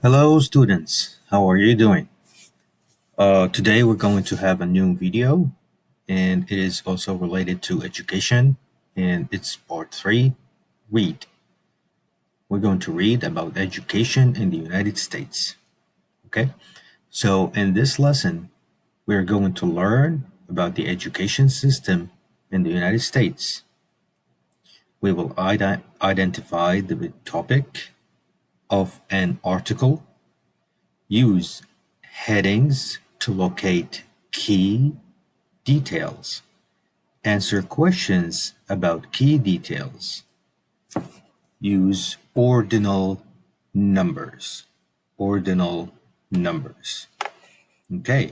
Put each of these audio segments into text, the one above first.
Hello students, how are you doing? Today we're going to have a new video and it is also related to education and it's part 3, read. We're going to read about education in the United States. Okay, so in this lesson we're going to learn about the education system in the United States. We will identify the topic of an article, use headings to locate key details, answer questions about key details, use ordinal numbers. Ordinal numbers. Okay,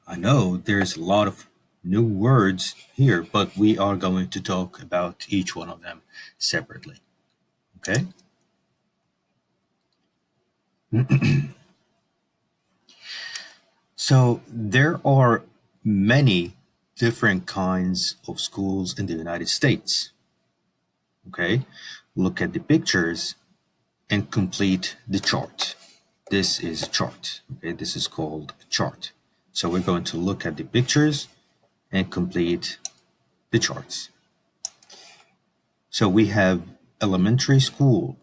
I know there's a lot of new words here, but we are going to talk about each one of them separately. Okay, so there are many different kinds of schools in the United States. Okay, look at the pictures and complete the chart. This is a chart. Okay, this is called a chart. So we're going to look at the pictures and complete the charts. So we have elementary school.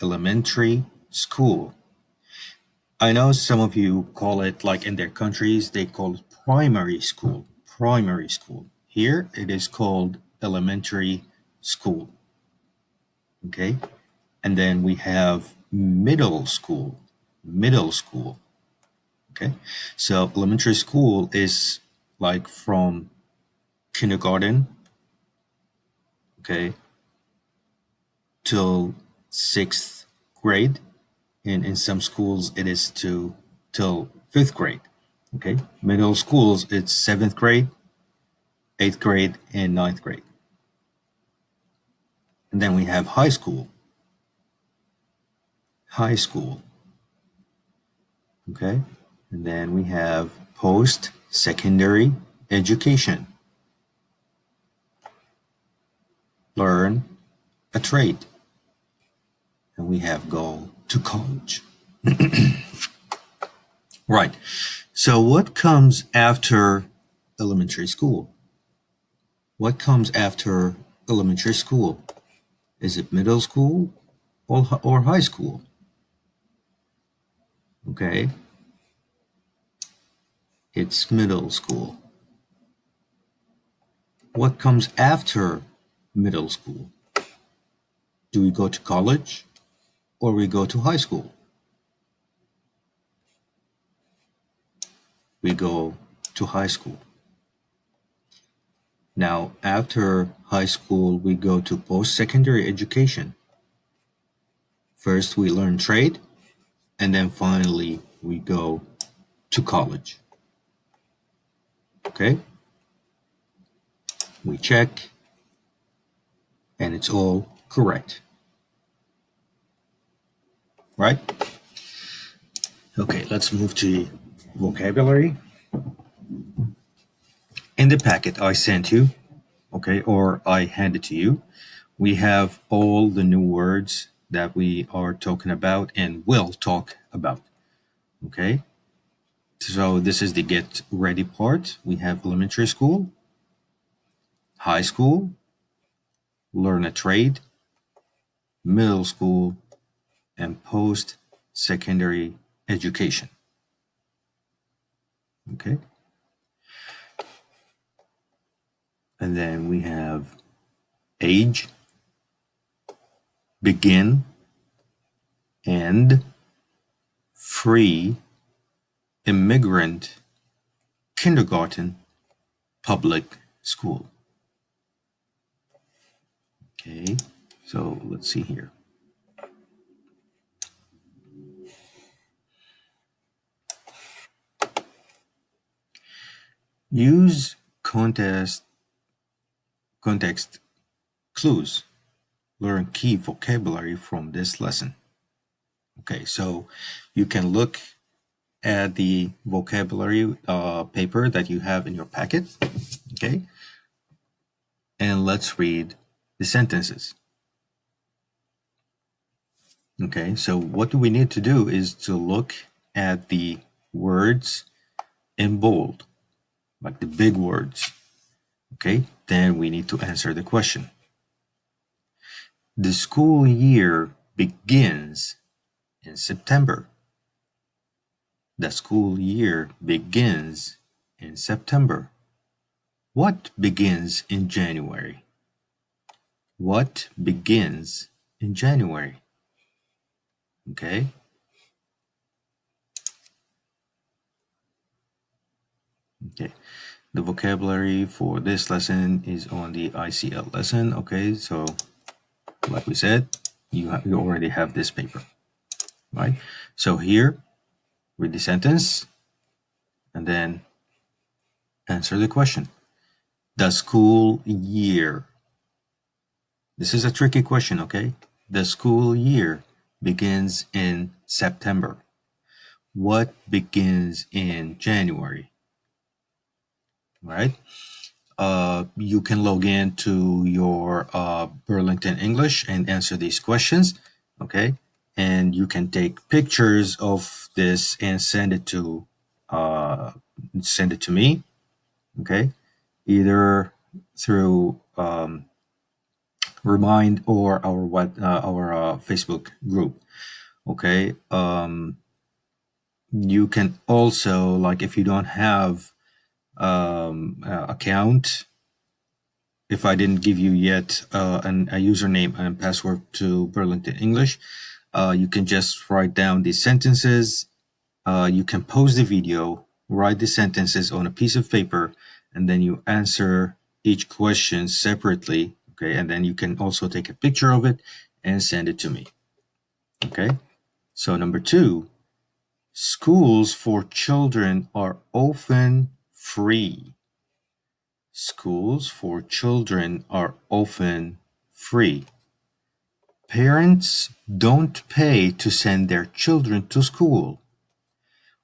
Elementary school. I know some of you call it, like in their countries, they call it primary school. Primary school. Here it is called elementary school. Okay, and then we have middle school. Middle school. Okay, so elementary school is like from kindergarten, okay, till sixth grade, and in some schools it is to till fifth grade. Okay, middle schools it's seventh grade, eighth grade, and ninth grade. And then we have high school. High school. Okay, and then we have post-secondary education. Learn a trade. And we have go to college. Right. So what comes after elementary school? What comes after elementary school? Is it middle school or high school? Okay, it's middle school. What comes after middle school? Do we go to college or we go to high school? We go to high school. Now, after high school, we go to post-secondary education. First, we learn trade, and then finally, we go to college. Okay? We check, and it's all correct. Right? Okay, let's move to vocabulary. In the packet I sent you, okay, or I handed to you, we have all the new words that we are talking about and will talk about. Okay, so this is the get ready part. We have elementary school, high school, learn a trade, middle school, and post secondary education. Okay, and then we have age, begin, end, free, immigrant, kindergarten, public school. Okay, so let's see here. Use context clues. Learn key vocabulary from this lesson. Okay, so you can look at the vocabulary paper that you have in your packet. Okay, and let's read the sentences. Okay, so what do we need to do is to look at the words in bold, like the big words. Okay, then we need to answer the question. The school year begins in September. The school year begins in September. What begins in January? What begins in January? Okay. Okay. The vocabulary for this lesson is on the ICL lesson. Okay. So, like we said, you already have this paper, right? So here, read the sentence and then answer the question. The school year. This is a tricky question, okay? The school year begins in September. What begins in January? Right? You can log in to your Burlington English and answer these questions, okay? And you can take pictures of this and send it to me, okay? Either through Remind or our Facebook group, okay? You can also, like, if you don't have account, if I didn't give you yet a username and password to Burlington English, you can just write down these sentences. You can pause the video, write the sentences on a piece of paper, and then you answer each question separately. Okay, and then you can also take a picture of it and send it to me. Okay, so number 2, schools for children are often free. Schools for children are often free. Parents don't pay to send their children to school.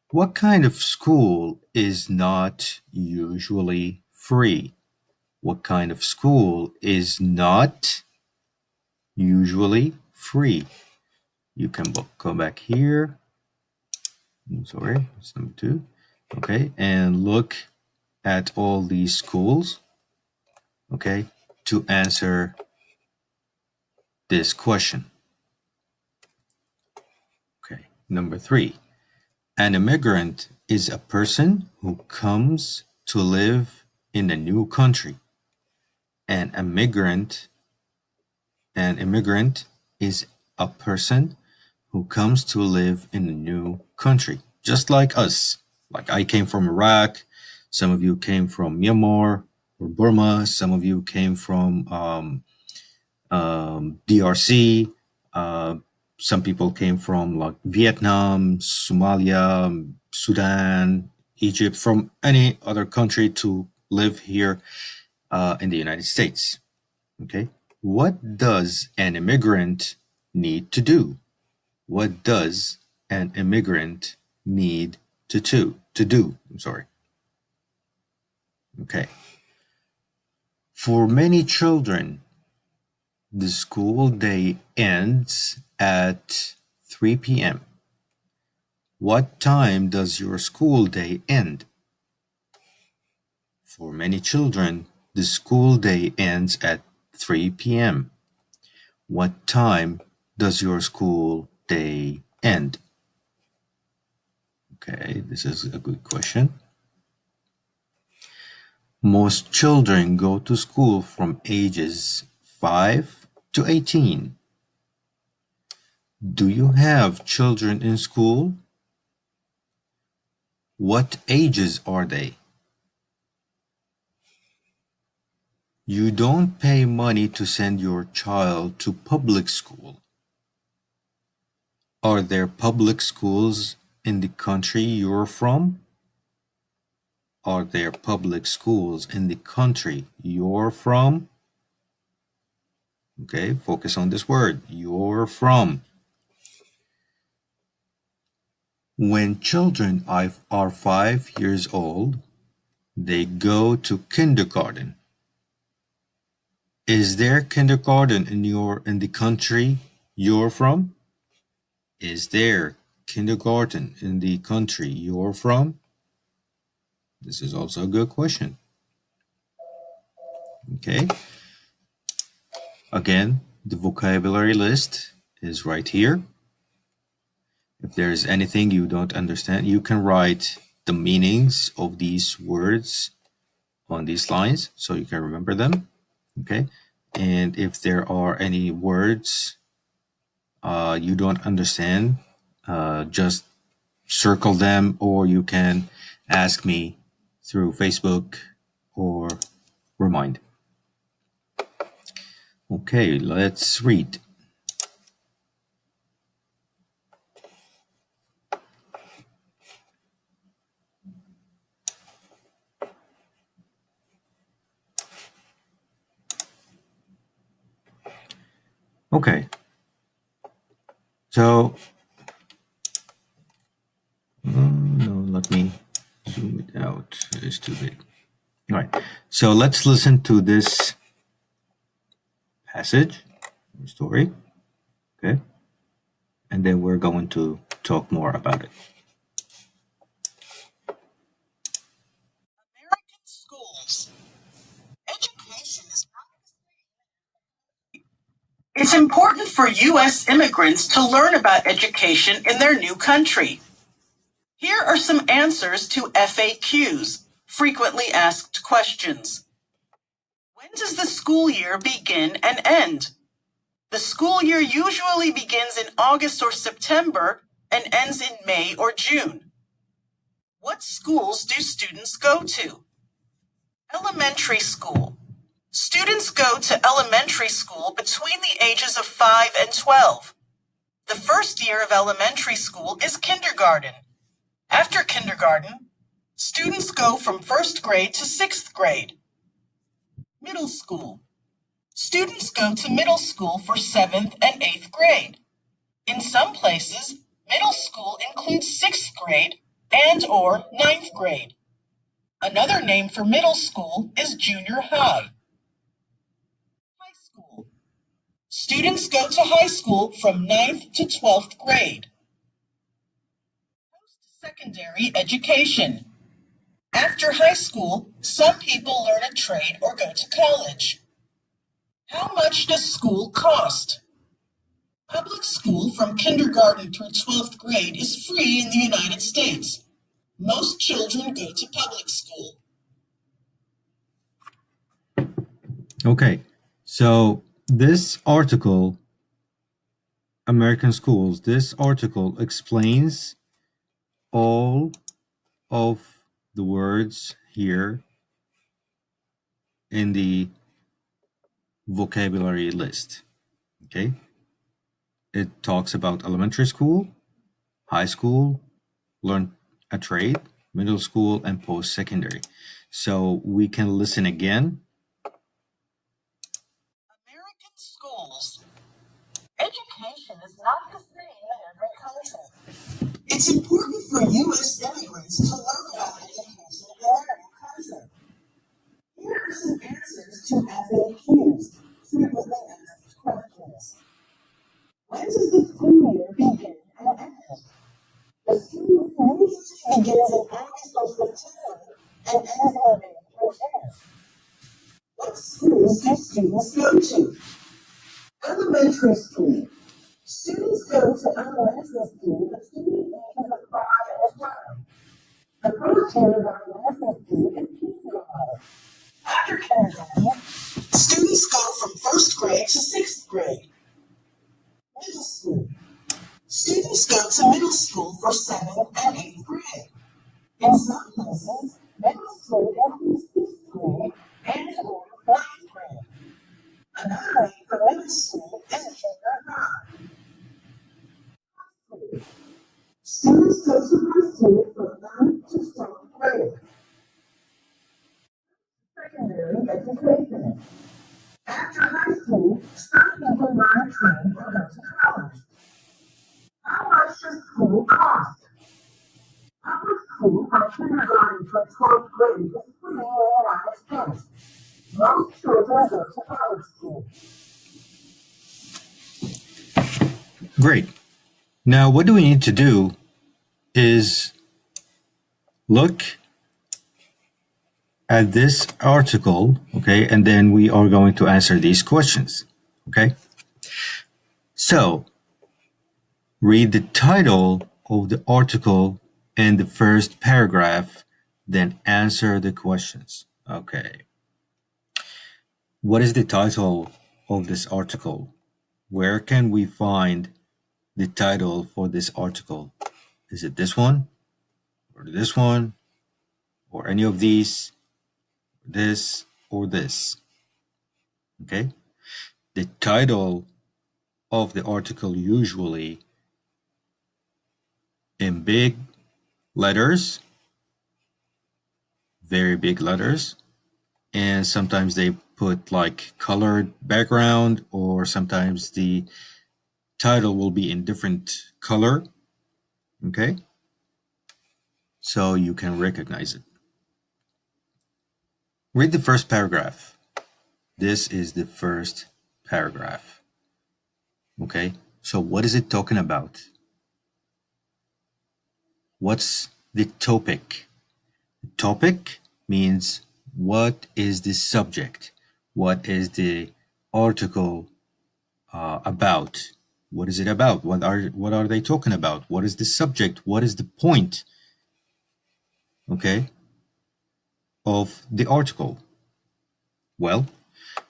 What kind of school is not usually free? What kind of school is not usually free? You can go back here. I'm sorry, it's number 2. Okay, and look at all these schools, okay, to answer this question. Okay, number 3. An immigrant is a person who comes to live in a new country. An immigrant is a person who comes to live in a new country, just like us. Like I came from Iraq, some of you came from Myanmar or Burma, some of you came from DRC. Uh, some people came from like Vietnam, Somalia, Sudan, Egypt, from any other country to live here in the United States. Okay. What does an immigrant need to do? What does an immigrant need to do? I'm sorry. Okay. For many children, the school day ends at 3 p.m. What time does your school day end? For many children, the school day ends at 3 p.m. What time does your school day end? Okay, this is a good question. Most children go to school from ages 5 to 18. Do you have children in school? What ages are they? You don't pay money to send your child to public school. Are there public schools in the country you're from? Are there public schools in the country you're from? Okay, focus on this word, you're from. When children are 5 years old, they go to kindergarten. Is there kindergarten in the country you're from? Is there kindergarten in the country you're from? This is also a good question. Okay. Again, the vocabulary list is right here. If there's anything you don't understand, you can write the meanings of these words on these lines so you can remember them. Okay. And if there are any words you don't understand, just circle them, or you can ask me through Facebook or Remind. Okay, let's read. Okay, so no, let me zoom it out. It's too big. All right, so let's listen to this passage, story, okay? And then we're going to talk more about it. American schools. Education is It's important for U.S. immigrants to learn about education in their new country. Here are some answers to FAQs, frequently asked questions. When does the school year begin and end? The school year usually begins in August or September and ends in May or June. What schools do students go to? Elementary school. Students go to elementary school between the ages of 5 and 12. The first year of elementary school is kindergarten. After kindergarten, students go from first grade to sixth grade. Middle school. Students go to middle school for seventh and eighth grade. In some places, middle school includes sixth grade and/or ninth grade. Another name for middle school is junior high. High school. Students go to high school from ninth to 12th grade. Post-secondary education. After high school, some people learn a trade or go to college. How much does school cost? Public school from kindergarten through 12th grade is free in the United States. Most children go to public school. Okay, so this article, American Schools, this article explains all of the words here in the vocabulary list. Okay, it talks about elementary school, high school, learn a trade, middle school, and post secondary. So we can listen again. American schools. Education is not the same in every country. It's important for U.S. immigrants to learn about education in their new country. Here are some answers to FAQs, frequently asked questions. When does the school year begin and end? The school year usually begins in August or September and ends in May or June. What schools do students go to? Elementary school. Students go to elementary school between the ages of 5 and 12. The first year of elementary school is kindergarten. After kindergarten, students go from first grade to sixth grade. Middle school. Students go to middle school for seventh and eighth grade. In some places, middle school includes fifth grade and/or ninth grade. Another name for middle school is junior high. Students go to high school from 9th to 12th grade. Secondary education. After high school, some people learn a trade or go to college. How much does school cost? Public school from kindergarten to 12th grade is free in the United States. Most children go to public school. Great. Now, what do we need to do is look at this article, okay, and then we are going to answer these questions, okay? So, read the title of the article and the first paragraph, then answer the questions. Okay. What is the title of this article? Where can we find the title for this article? Is it this one, or this one, or any of these, this, or this? Okay. The title of the article usually in big letters, very big letters, and sometimes they put like colored background, or sometimes the title will be in different color. Okay. So you can recognize it. Read the first paragraph. This is the first paragraph. Okay. So what is it talking about? What's the topic? The topic means what is the subject? What is the article about? What is it about? What are they talking about? What is the subject? What is the point? Okay, of the article? Well,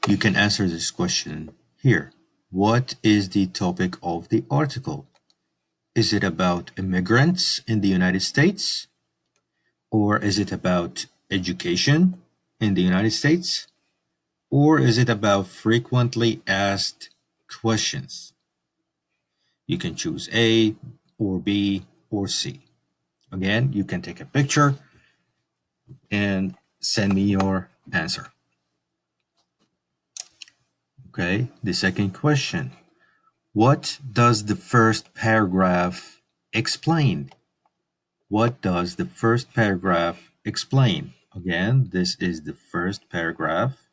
you can answer this question here. What is the topic of the article? Is it about immigrants in the United States? Or is it about education in the United States? Or is it about frequently asked questions? You can choose A or B or C. Again, you can take a picture and send me your answer. Okay, the second question. What does the first paragraph explain? What does the first paragraph explain? Again, this is the first paragraph.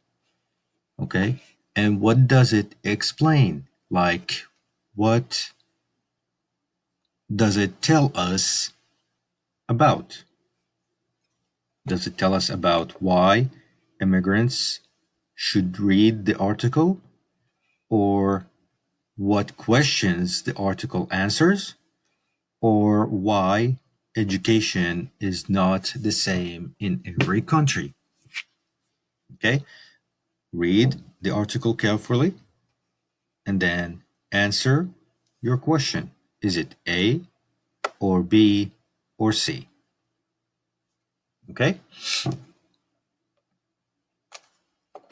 Okay, and what does it explain? Like, what does it tell us about? Does it tell us about why immigrants should read the article, or what questions the article answers, or why education is not the same in every country? Okay, read the article carefully and then answer your question. Is it A or B or C? Okay,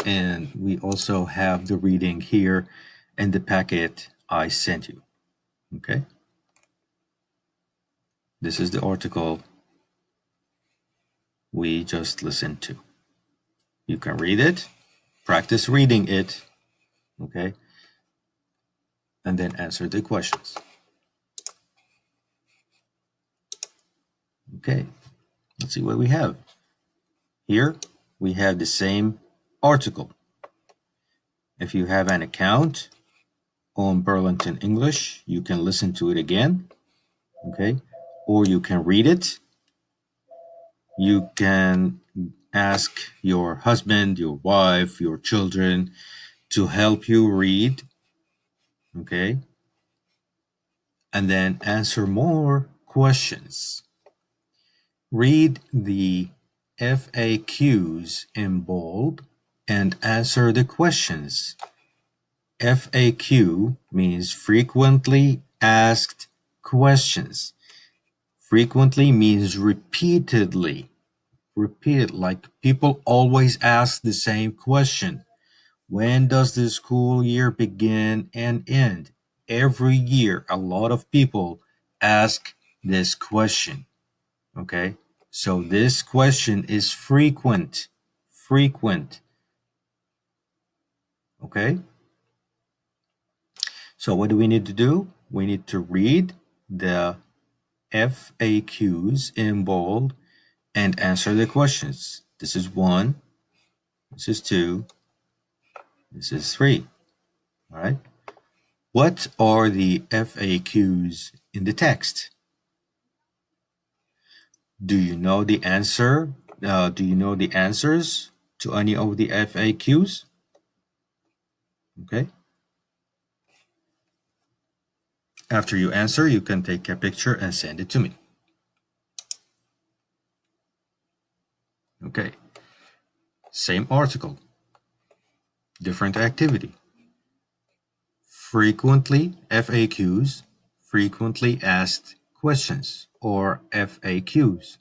and we also have the reading here in the packet I sent you. Okay, this is the article we just listened to. You can read it, practice reading it, okay, and then answer the questions. Okay, let's see what we have. Here we have the same article. If you have an account on Burlington English, you can listen to it again, okay, or you can read it. You can ask your husband, your wife, your children to help you read, okay, and then answer more questions. Read the FAQs in bold and answer the questions. FAQ means frequently asked questions. Frequently means repeatedly. Repeated, like people always ask the same question. When does the school year begin and end? Every year, a lot of people ask this question. Okay, so this question is frequent. Frequent. Okay, so what do we need to do? We need to read the FAQs in bold and answer the questions. This is one, this is two, this is three. All right. What are the FAQs in the text. Do you know the answer? Do you know the answers to any of the FAQs? Okay. After you answer, you can take a picture and send it to me. Okay. Same article, different activity. Frequently FAQs, frequently asked questions, or FAQs,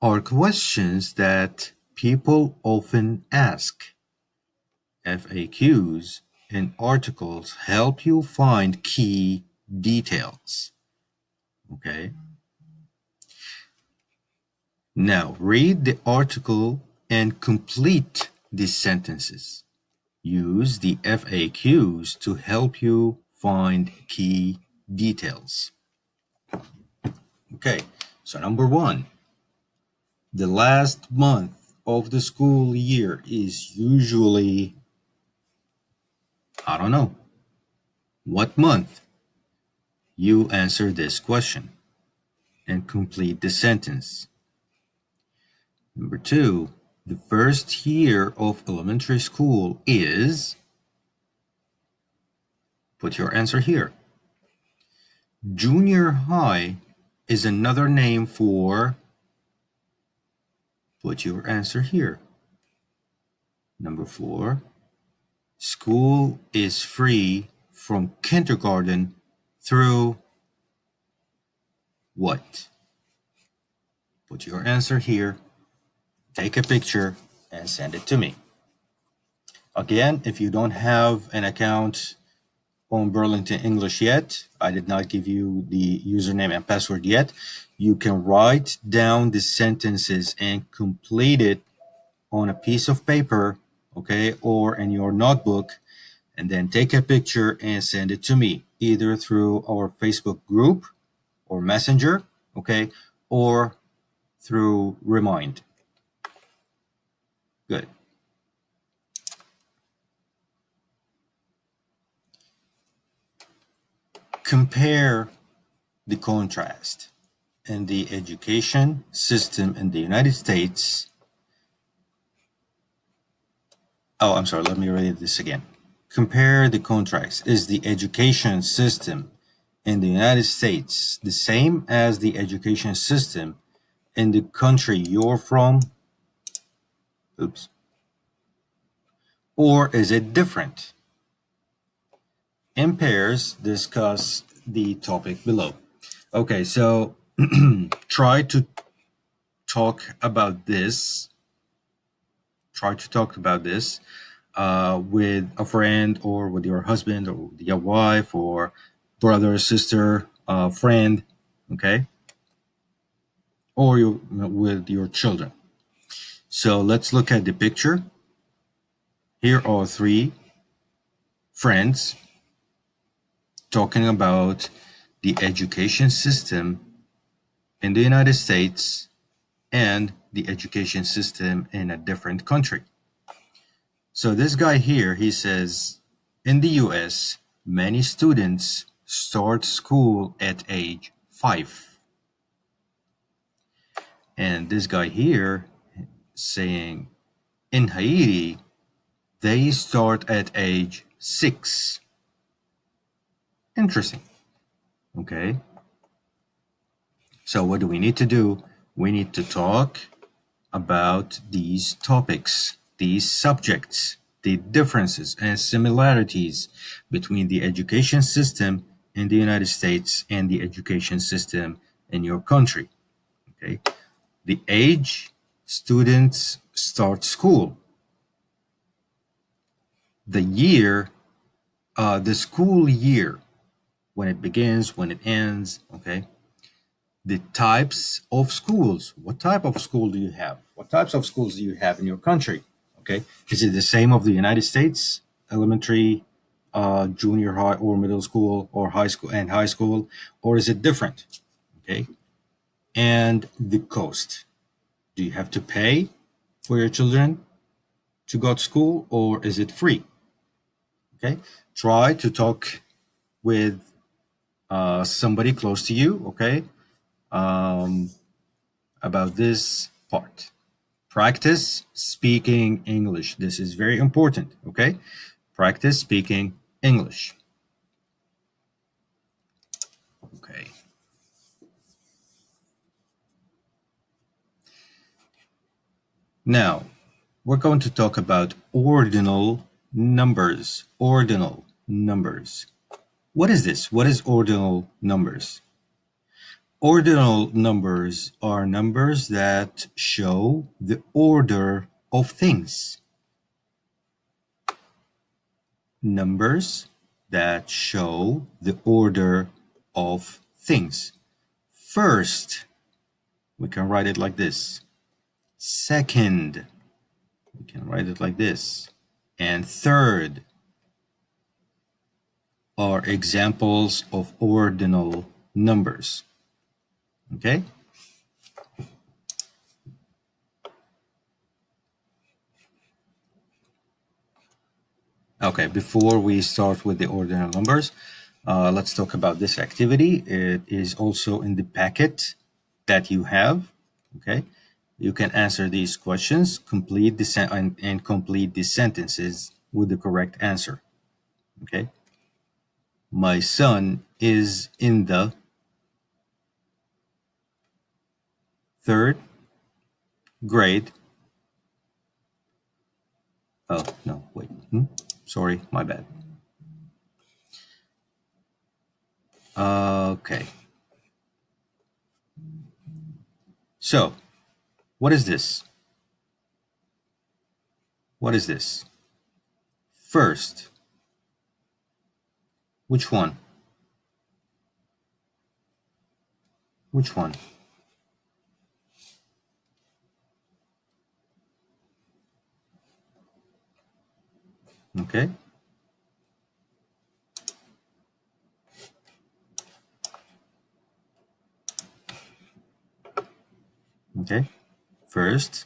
are questions that people often ask. FAQs in articles help you find key details. Okay. Now read the article and complete these sentences. Use the FAQs to help you find key details. Okay, so number one, the last month of the school year is usually, I don't know, what month? You answer this question and complete the sentence. Number two, the first year of elementary school is, put your answer here. Junior high is another name for, put your answer here. Number four, school is free from kindergarten through what? Put your answer here, take a picture, and send it to me. Again, if you don't have an account on Burlington English yet, I did not give you the username and password yet, you can write down the sentences and complete it on a piece of paper, okay, or in your notebook, and then take a picture and send it to me, either through our Facebook group or Messenger, okay, or through Remind. Good. Compare the contrast in the education system in the United States. Oh, I'm sorry, let me read this again. Compare the contrast. Is the education system in the United States the same as the education system in the country you're from? Oops. Or is it different? In pairs, discuss the topic below. Okay, so try to talk about this. Try to talk about this with a friend or with your husband or with your wife or brother, sister, friend, okay? Or with your children. So let's look at the picture. Here are three friends talking about the education system in the United States and the education system in a different country. So this guy here, he says, in the US, many students start school at age 5. And this guy here saying, in Haiti, they start at age 6. Interesting. Okay. So what do we need to do? We need to talk about these topics, these subjects, the differences and similarities between the education system in the United States and the education system in your country. Okay. The age students start school, the year, the school year, when it begins, when it ends, okay? The types of schools. What type of school do you have? What types of schools do you have in your country? Okay, is it the same of the United States, elementary, junior high, or middle school, or high school, or is it different? Okay, and the cost. Do you have to pay for your children to go to school, or is it free? Okay, try to talk with somebody close to you, okay, um, about this part. Practice speaking English. This is very important, okay? Practice speaking English. Okay. Now, we're going to talk about ordinal numbers. Ordinal numbers. What is this? What is ordinal numbers? Ordinal numbers are numbers that show the order of things. Numbers that show the order of things. First, we can write it like this. Second, we can write it like this. And third are examples of ordinal numbers. Okay? Okay, before we start with the ordinal numbers, let's talk about this activity. It is also in the packet that you have. Okay? You can answer these questions, complete the and complete the sentences with the correct answer. Okay? My son is in the third grade. Oh, no, wait. Sorry, my bad. Okay. So, what is this? What is this? First. Which one? Which one? Okay. Okay. First.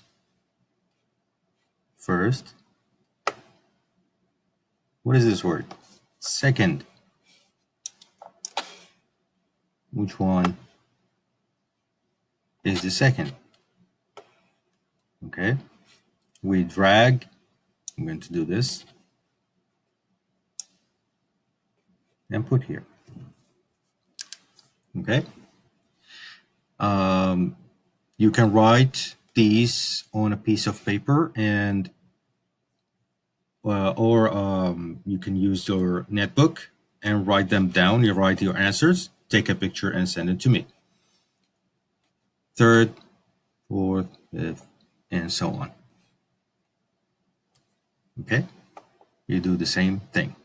First. What is this word? Second. Which one is the second? Okay. We drag. I'm going to do this and put here. Okay. You can write these on a piece of paper and or you can use your netbook and write them down. You write your answers, take a picture and send it to me. Third, fourth, fifth, and so on. Okay? You do the same thing.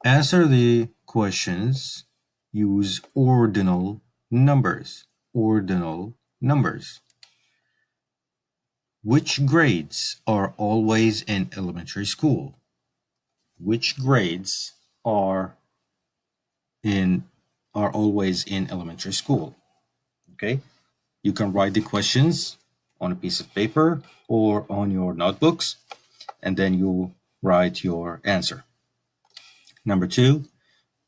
Answer the questions. Use ordinal numbers. Ordinal numbers. Which grades are always in elementary school? Which grades are always in elementary school? Okay? You can write the questions on a piece of paper or on your notebooks, and then you write your answer. Number 2,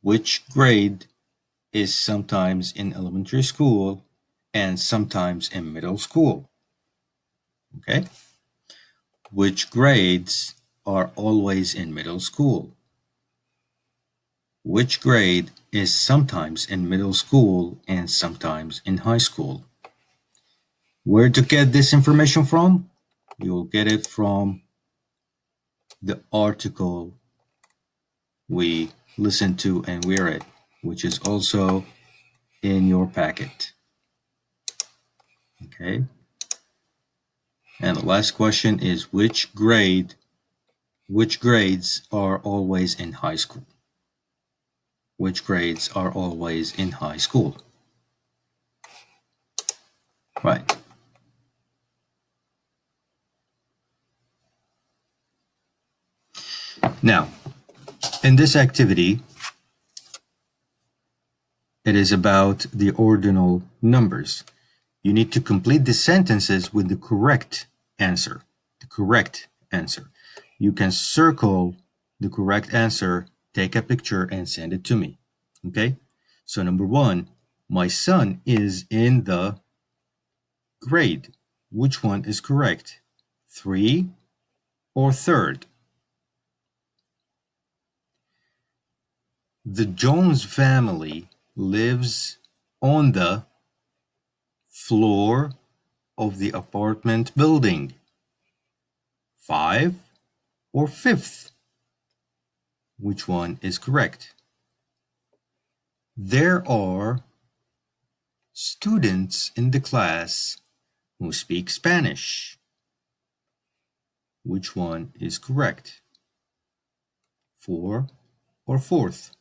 which grade is sometimes in elementary school and sometimes in middle school? Okay? Which grades are always in middle school? Which grade is sometimes in middle school and sometimes in high school? Where to get this information from? You'll get it from the article we listened to and we read, which is also in your packet. Okay. And the last question is which grades are always in high school? Which grades are always in high school? Right. Now, in this activity, it is about the ordinal numbers. You need to complete the sentences with the correct answer. The correct answer. You can circle the correct answer, take a picture, and send it to me. Okay? So, number one, my son is in the grade. Which one is correct? Three or third? The Jones family lives on the floor of the apartment building. Five or fifth? Which one is correct? There are students in the class who speak Spanish. Which one is correct? Four or fourth?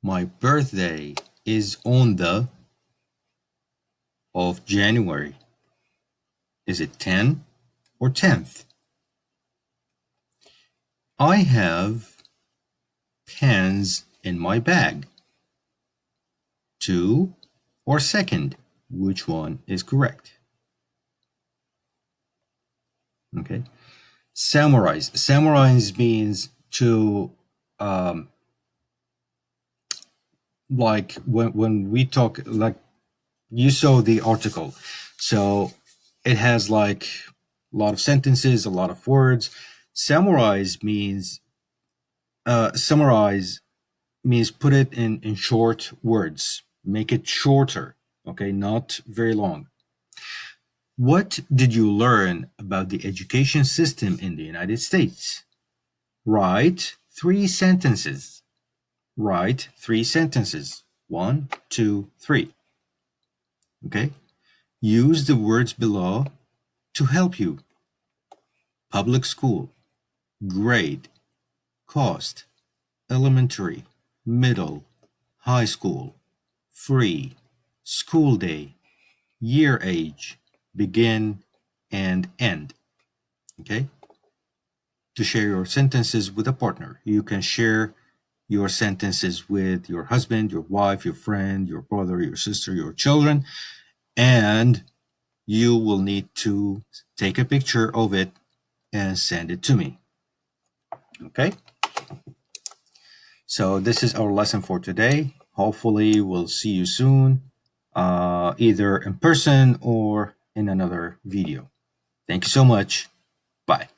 My birthday is on the of January. Is it 10 or 10th? I have pens in my bag. Two or second? Which one is correct? Okay. Summarize. Summarize means to like when we talk, like you saw the article, so it has like a lot of sentences, a lot of words. Summarize means put it in short words, make it shorter, okay, not very long. What did you learn about the education system in the United States? Write three sentences. Write three sentences. One, two, three. Okay? Use the words below to help you. Public school, grade, cost, elementary, middle, high school, free, school day, year age, begin, and end. Okay? To share your sentences with a partner, you can share your sentences with your husband, your wife, your friend, your brother, your sister, your children, and you will need to take a picture of it and send it to me. Okay? So this is our lesson for today. Hopefully, we'll see you soon, either in person or in another video. Thank you so much. Bye.